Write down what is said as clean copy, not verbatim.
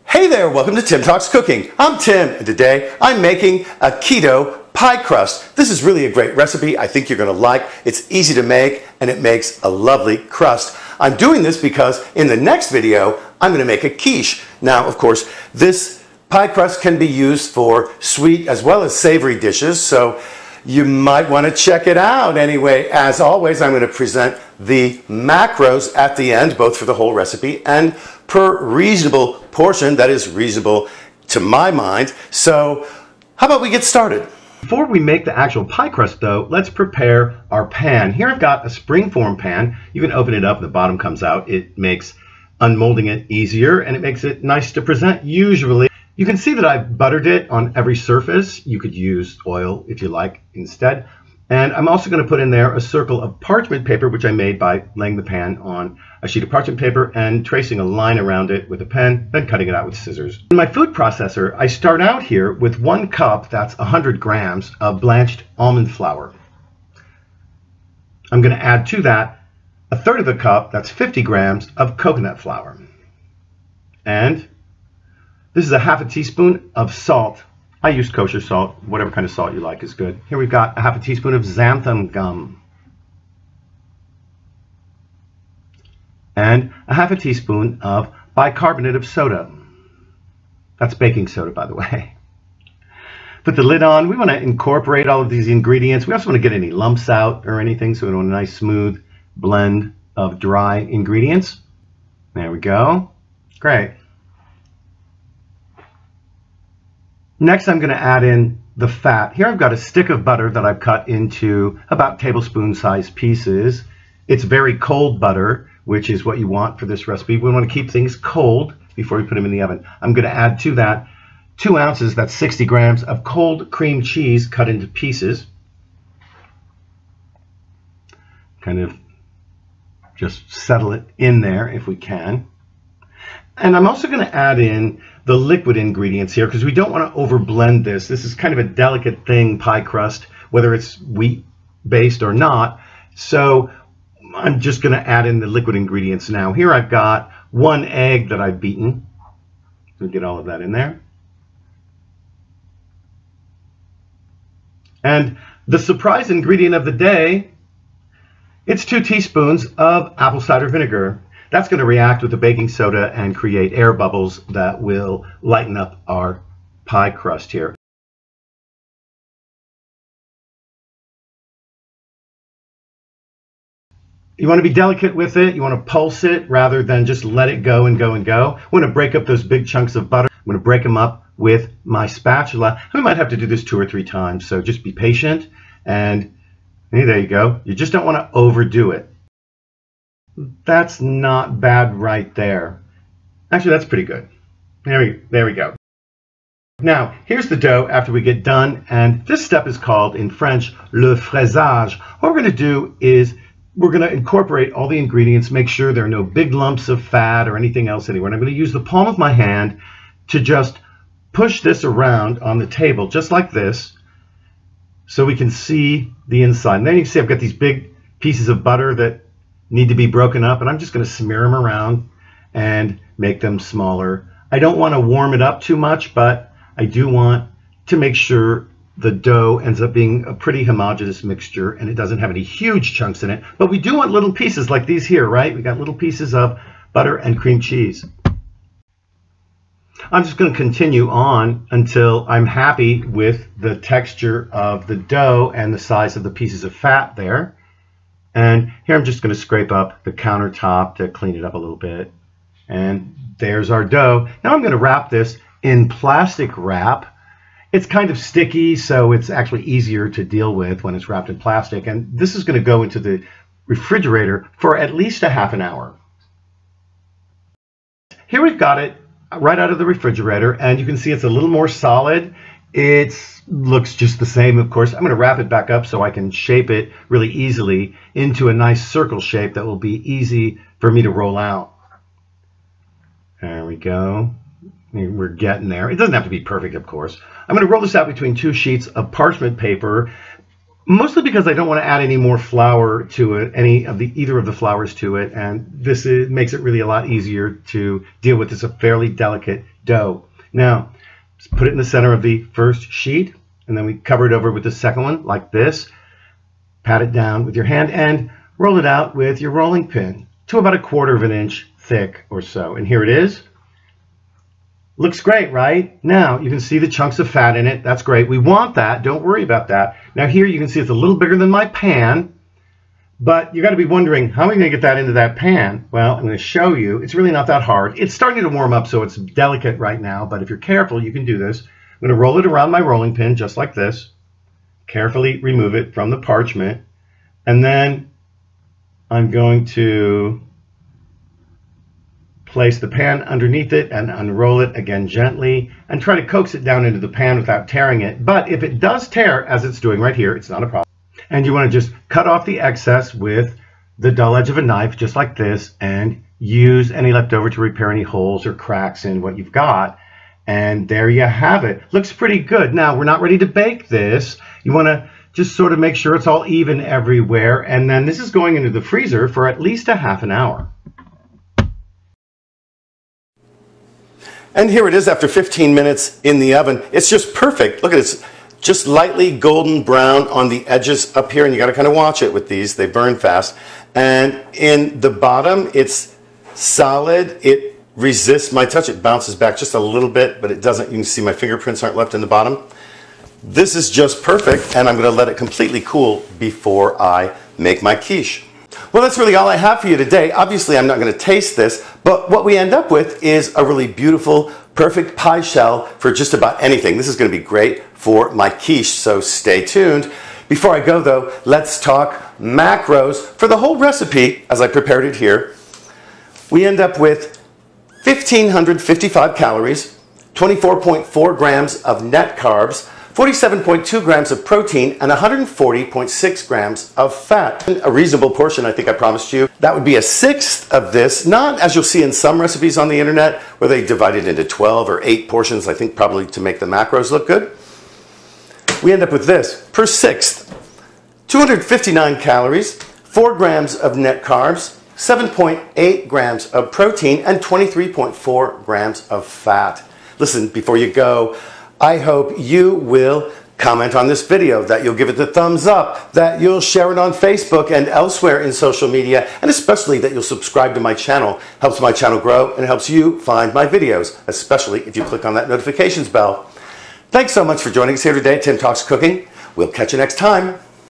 Hey there, welcome to Tim Talks Cooking. I'm Tim, and today I'm making a keto pie crust. This is really a great recipe. I think you're going to like. It's easy to make, and it makes a lovely crust. I'm doing this because in the next video, I'm going to make a quiche. Now, of course, this pie crust can be used for sweet as well as savory dishes, so you might want to check it out. Anyway, as always, I'm going to present the macros at the end, both for the whole recipe and per reasonable portion that is reasonable to my mind. So how about we get started? Before we make the actual pie crust though, let's prepare our pan. Here I've got a springform pan. You can open it up, the bottom comes out. It makes unmolding it easier and it makes it nice to present usually. You can see that I've buttered it on every surface. You could use oil if you like instead. And I'm also going to put in there a circle of parchment paper, which I made by laying the pan on a sheet of parchment paper and tracing a line around it with a pen, then cutting it out with scissors. In my food processor, I start out here with 1 cup, that's 100 grams, of blanched almond flour. I'm going to add to that 1/3 of a cup, that's 50 grams, of coconut flour. And this is a 1/2 teaspoon of salt. I use kosher salt. Whatever kind of salt you like is good. Here we've got a 1/2 teaspoon of xanthan gum. And a 1/2 teaspoon of bicarbonate of soda. That's baking soda, by the way. Put the lid on. We want to incorporate all of these ingredients. We also want to get any lumps out or anything, so we want a nice smooth blend of dry ingredients. There we go. Great. Next, I'm going to add in the fat. Here I've got a stick of butter that I've cut into about tablespoon-sized pieces. It's very cold butter, which is what you want for this recipe. We want to keep things cold before we put them in the oven. I'm going to add to that 2 ounces, that's 60 grams, of cold cream cheese cut into pieces. Kind of just settle it in there if we can. And I'm also going to add in the liquid ingredients here because we don't want to overblend this. This is kind of a delicate thing, pie crust, whether it's wheat-based or not. So I'm just going to add in the liquid ingredients now. Here I've got 1 egg that I've beaten. We'll get all of that in there. And the surprise ingredient of the day, it's 2 teaspoons of apple cider vinegar. That's going to react with the baking soda and create air bubbles that will lighten up our pie crust here. You want to be delicate with it. You want to pulse it rather than just let it go and go and go. I want to break up those big chunks of butter. I'm going to break them up with my spatula. We might have to do this 2 or 3 times, so just be patient. And hey, there you go. You just don't want to overdo it. That's not bad right there. Actually, that's pretty good. There we go. Now, here's the dough after we get done, and this step is called, in French, le fraisage. What we're going to do is we're going to incorporate all the ingredients, make sure there are no big lumps of fat or anything else anywhere. And I'm going to use the palm of my hand to just push this around on the table, just like this, so we can see the inside. And then you can see I've got these big pieces of butter that need to be broken up, and I'm just going to smear them around and make them smaller. I don't want to warm it up too much, but I do want to make sure the dough ends up being a pretty homogeneous mixture and it doesn't have any huge chunks in it. But we do want little pieces like these here, right? We got little pieces of butter and cream cheese. I'm just going to continue on until I'm happy with the texture of the dough and the size of the pieces of fat there. And here I'm just going to scrape up the countertop to clean it up a little bit. And there's our dough. Now I'm going to wrap this in plastic wrap. It's kind of sticky, so it's actually easier to deal with when it's wrapped in plastic. And this is going to go into the refrigerator for at least a ½ an hour. Here we've got it right out of the refrigerator, and you can see it's a little more solid. It looks just the same, of course. I'm going to wrap it back up so I can shape it really easily into a nice circle shape that will be easy for me to roll out. There we go. We're getting there. It doesn't have to be perfect, of course. I'm going to roll this out between 2 sheets of parchment paper. mostly because I don't want to add any more flour to it, either of the flours to it, and this makes it really a lot easier to deal with. It's a fairly delicate dough. Now, just put it in the center of the first sheet, and then we cover it over with the second one like this. Pat it down with your hand and roll it out with your rolling pin to about 1/4 of an inch thick or so. And here it is. Looks great, right? Now you can see the chunks of fat in it. That's great. We want that. Don't worry about that. Now here you can see it's a little bigger than my pan, but you got to be wondering, how am I going to get that into that pan? Well, I'm going to show you. It's really not that hard. It's starting to warm up, so it's delicate right now, but if you're careful, you can do this. I'm going to roll it around my rolling pin just like this. Carefully remove it from the parchment, and then I'm going to place the pan underneath it and unroll it again gently and try to coax it down into the pan without tearing it. But if it does tear, as it's doing right here, it's not a problem. And you want to just cut off the excess with the dull edge of a knife just like this and use any leftover to repair any holes or cracks in what you've got. And there you have it. Looks pretty good. Now, we're not ready to bake this. You want to just sort of make sure it's all even everywhere. And then this is going into the freezer for at least a half an hour. And here it is after 15 minutes in the oven. It's just perfect. Look at it. It's just lightly golden brown on the edges up here. And you got to kind of watch it with these. They burn fast. And in the bottom, it's solid. It resists my touch. It bounces back just a little bit, but it doesn't. You can see my fingerprints aren't left in the bottom. This is just perfect, and I'm going to let it completely cool before I make my quiche. Well, that's really all I have for you today. Obviously, I'm not going to taste this, but what we end up with is a really beautiful, perfect pie shell for just about anything. This is going to be great for my quiche, so stay tuned. Before I go, though, let's talk macros. For the whole recipe, as I prepared it here, we end up with 1,555 calories, 24.4 grams of net carbs, 47.2 grams of protein, and 140.6 grams of fat. A reasonable portion, I think I promised you. That would be 1/6 of this, not as you'll see in some recipes on the internet where they divide it into 12 or 8 portions, I think probably to make the macros look good. We end up with this, per 1/6, 259 calories, 4 grams of net carbs, 7.8 grams of protein, and 23.4 grams of fat. Listen, before you go, I hope you will comment on this video, that you'll give it the thumbs up, that you'll share it on Facebook and elsewhere in social media, and especially that you'll subscribe to my channel. Helps my channel grow and helps you find my videos, especially if you click on that notifications bell. Thanks so much for joining us here today at Tim Talks Cooking. We'll catch you next time.